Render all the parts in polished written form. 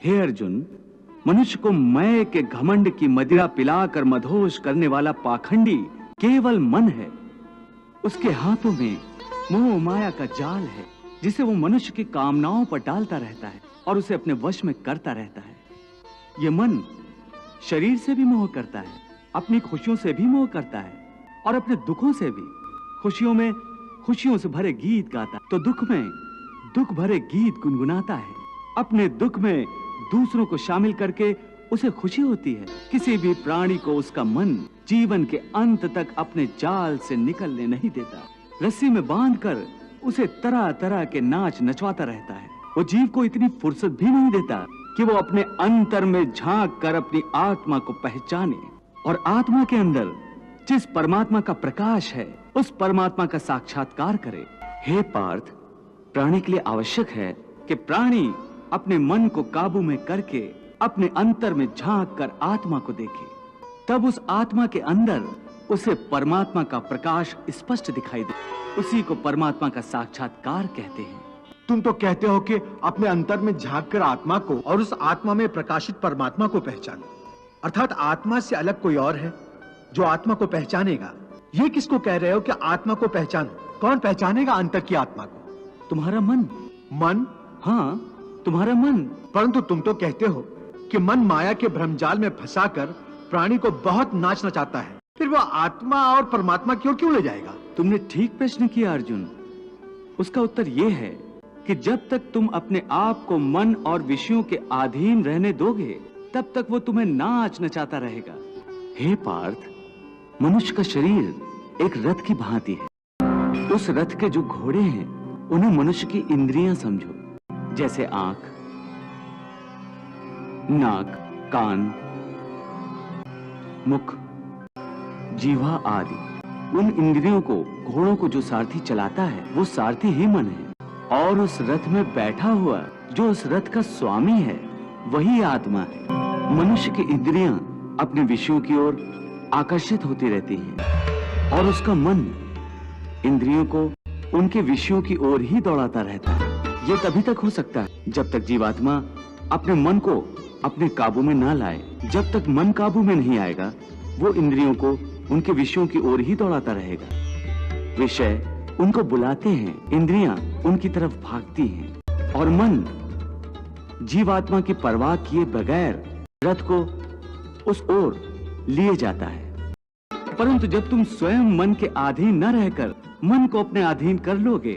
हे अर्जुन, मनुष्य को मैं के घमंड की मदिरा पिलाकर मदहोश करने वाला पाखंडी केवल मन है। उसके हाथों में मोह माया का जाल है, जिसे वो मनुष्य की कामनाओं पर डालता रहता है और उसे अपने वश में करता रहता है। ये मन शरीर से भी मोह करता है, अपनी खुशियों से भी मोह करता है और अपने दुखों से भी। खुशियों में खुशियों से भरे गीत गाता है, तो दुख में दुख भरे गीत गुनगुनाता है। अपने दुख में दूसरों को शामिल करके उसे खुशी होती है। किसी भी प्राणी को उसका मन जीवन के अंत तक अपने जाल से निकलने नहीं देता। रस्सी में बांधकर उसे तरह तरह के नाच नचवाता रहता है। वो जीव को इतनी फुर्सत भी नहीं देता कि वो अपने अंतर में झांक कर अपनी आत्मा को पहचाने और आत्मा के अंदर जिस परमात्मा का प्रकाश है उस परमात्मा का साक्षात्कार करे। हे पार्थ, प्राणी के लिए आवश्यक है कि प्राणी अपने मन को काबू में करके अपने अंतर में झांक कर आत्मा को देखे। तब उस आत्मा के अंदर उसे परमात्मा का प्रकाश स्पष्ट दिखाई दे। उसी को परमात्मा का साक्षात्कार कहते हैं। तुम तो कहते हो कि अपने अंतर में झांक कर आत्मा को और उस आत्मा में प्रकाशित परमात्मा को पहचानो, अर्थात आत्मा से अलग कोई और है जो आत्मा को पहचानेगा। ये किसको कह रहे हो कि आत्मा को पहचानो? कौन पहचानेगा अंतर की आत्मा को? तुम्हारा मन। मन? हाँ, तुम्हारा मन। परंतु तुम तो कहते हो कि मन माया के भ्रमजाल में फंसाकर प्राणी को बहुत नाच नचाता है, फिर वो आत्मा और परमात्मा की ओर क्यों ले जाएगा? तुमने ठीक प्रश्न किया अर्जुन। उसका उत्तर यह है कि जब तक तुम अपने आप को मन और विषयों के अधीन रहने दोगे, तब तक वो तुम्हें नाच नचाता रहेगा। हे पार्थ, मनुष्य का शरीर एक रथ की भांति है। उस रथ के जो घोड़े हैं उन्हें मनुष्य की इंद्रियां समझो, जैसे आंख, नाक, कान, मुख, जीवा आदि। उन इंद्रियों को, घोड़ों को जो सारथी चलाता है वो सारथी ही मन है, और उस रथ में बैठा हुआ जो उस रथ का स्वामी है वही आत्मा है। मनुष्य की इंद्रियां अपने विषयों की ओर आकर्षित होती रहती हैं और उसका मन इंद्रियों को उनके विषयों की ओर ही दौड़ाता रहता है। ये तभी तक हो सकता है जब तक जीवात्मा अपने मन को अपने काबू में ना लाए। जब तक मन काबू में नहीं आएगा, वो इंद्रियों को उनके विषयों की ओर ही दौड़ाता रहेगा। विषय उनको बुलाते हैं, इंद्रियां उनकी तरफ भागती हैं और मन जीवात्मा की परवाह किए बगैर रथ को उस ओर लिए जाता है। परंतु जब तुम स्वयं मन के अधीन न रहकर मन को अपने अधीन कर लोगे,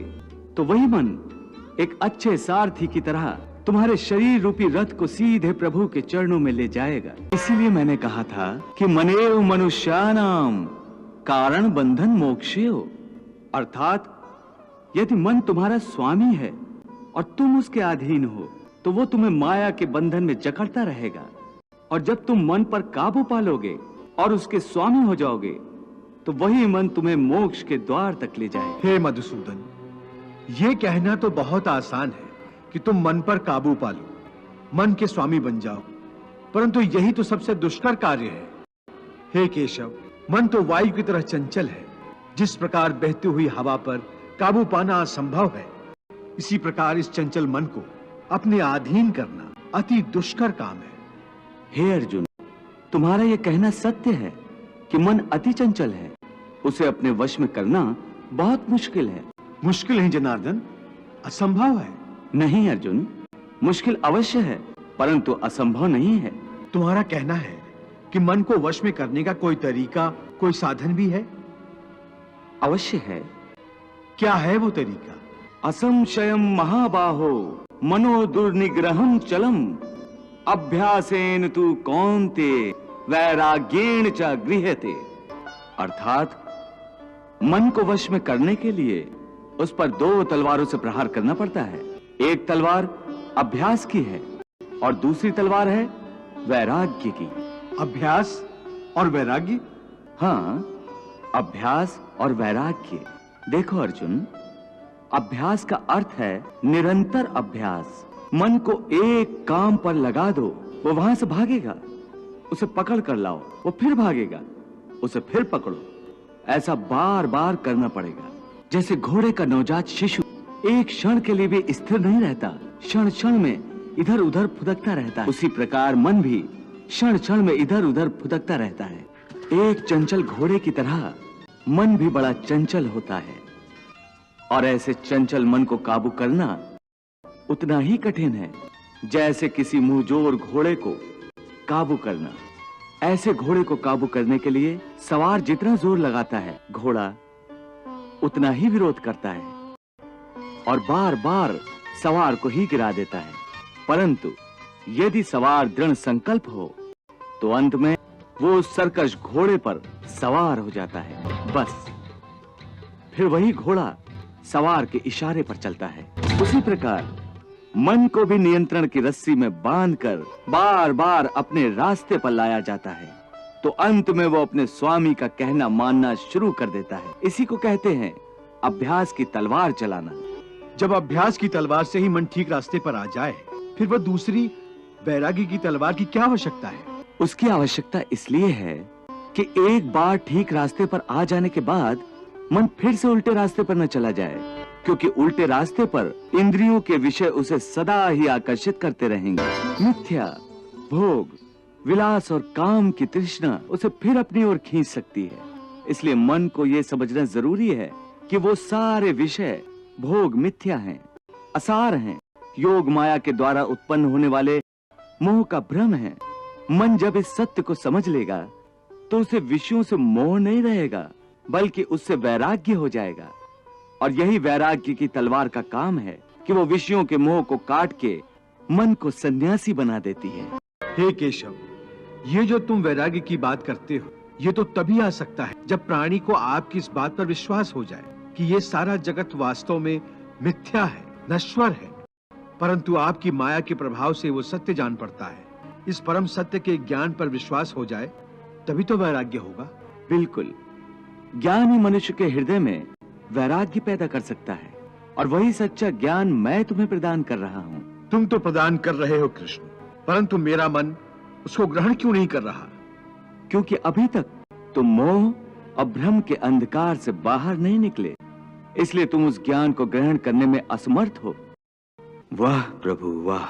तो वही मन एक अच्छे सारथी की तरह तुम्हारे शरीर रूपी रथ को सीधे प्रभु के चरणों में ले जाएगा। इसीलिए मैंने कहा था कि मनेव मनुष्यानाम कारण बंधन मोक्षेय, अर्थात यदि मन तुम्हारा स्वामी है और तुम उसके अधीन हो, तो वो तुम्हें माया के बंधन में जकड़ता रहेगा। और जब तुम मन पर काबू पालोगे और उसके स्वामी हो जाओगे, तो वही मन तुम्हें मोक्ष के द्वार तक ले जाएगा। हे मधुसूदन, ये कहना तो बहुत आसान है कि तुम मन पर काबू पालो, मन के स्वामी बन जाओ, परंतु यही तो सबसे दुष्कर कार्य है। हे केशव, मन तो वायु की तरह चंचल है। जिस प्रकार बहती हुई हवा पर काबू पाना असंभव है, इसी प्रकार इस चंचल मन को अपने अधीन करना अति दुष्कर काम है। हे अर्जुन, तुम्हारा यह कहना सत्य है कि मन अति चंचल है। उसे अपने वश में करना बहुत मुश्किल है। मुश्किल नहीं जनार्दन, असंभव है। नहीं अर्जुन, मुश्किल अवश्य है, परंतु असंभव नहीं है। तुम्हारा कहना है कि मन को वश में करने का कोई तरीका, कोई साधन भी है? अवश्य है। क्या है वो तरीका? असंशयम महाबाहो मनो दुर्निग्रहम चलम अभ्यासेन तु कौन्ते वैराग्येण च गृह्यते। अर्थात मन को वश में करने के लिए उस पर दो तलवारों से प्रहार करना पड़ता है। एक तलवार अभ्यास की है और दूसरी तलवार है वैराग्य की। अभ्यास और वैराग्य? हाँ, अभ्यास और वैराग्य। देखो अर्जुन, अभ्यास का अर्थ है निरंतर अभ्यास। मन को एक काम पर लगा दो, वो वहां से भागेगा। उसे पकड़ कर लाओ, वो फिर भागेगा। उसे फिर पकड़ो, ऐसा बार बार करना पड़ेगा। जैसे घोड़े का नवजात शिशु एक क्षण के लिए भी स्थिर नहीं रहता, क्षण क्षण में इधर उधर फुदकता रहता है, उसी प्रकार मन भी क्षण क्षण में इधर उधर फुदकता रहता है। एक चंचल घोड़े की तरह मन भी बड़ा चंचल होता है, और ऐसे चंचल मन को काबू करना उतना ही कठिन है जैसे किसी मुंहजोर घोड़े को काबू करना। ऐसे घोड़े को काबू करने के लिए सवार जितना जोर लगाता है, घोड़ा उतना ही विरोध करता है और बार बार सवार को ही गिरा देता है। परंतु यदि सवार दृढ़ संकल्प हो तो अंत में वो सरकश घोड़े पर सवार हो जाता है। बस फिर वही घोड़ा सवार के इशारे पर चलता है। उसी प्रकार मन को भी नियंत्रण की रस्सी में बांधकर बार बार अपने रास्ते पर लाया जाता है, तो अंत में वो अपने स्वामी का कहना मानना शुरू कर देता है। इसी को कहते हैं अभ्यास की तलवार चलाना। जब अभ्यास की तलवार से ही मन ठीक रास्ते पर आ जाए, फिर वह दूसरी वैरागी की तलवार की क्या आवश्यकता है? उसकी आवश्यकता इसलिए है कि एक बार ठीक रास्ते पर आ जाने के बाद मन फिर से उल्टे रास्ते पर न चला जाए, क्योंकि उल्टे रास्ते पर इंद्रियों के विषय उसे सदा ही आकर्षित करते रहेंगे। मिथ्या, भोग, विलास और काम की तृष्णा उसे फिर अपनी ओर खींच सकती है। इसलिए मन को यह समझना जरूरी है कि वो सारे विषय भोग मिथ्या हैं, असार हैं, योग माया के द्वारा उत्पन्न होने वाले मोह का भ्रम है। मन जब इस सत्य को समझ लेगा तो उसे विषयों से मोह नहीं रहेगा, बल्कि उससे वैराग्य हो जाएगा। और यही वैराग्य की तलवार का काम है कि वो विषयों के मोह को काट के मन को सन्यासी बना देती है। हे केशव, ये जो तुम वैराग्य की बात करते हो, ये तो तभी आ सकता है जब प्राणी को आपकी इस बात पर विश्वास हो जाए कि ये सारा जगत वास्तव में मिथ्या है, नश्वर है। परंतु आपकी माया के प्रभाव से वो सत्य जान पड़ता है। इस परम सत्य के ज्ञान पर विश्वास हो जाए तभी तो वैराग्य होगा। बिल्कुल, ज्ञान ही मनुष्य के हृदय में वैराग्य पैदा कर सकता है, और वही सच्चा ज्ञान मैं तुम्हें प्रदान कर रहा हूँ। तुम तो प्रदान कर रहे हो कृष्ण, परंतु मेरा मन उसको ग्रहण क्यों नहीं कर रहा? क्योंकि अभी तक तुम मोह और भ्रम के अंधकार से बाहर नहीं निकले, इसलिए तुम उस ज्ञान को ग्रहण करने में असमर्थ हो। वाह प्रभु वाह।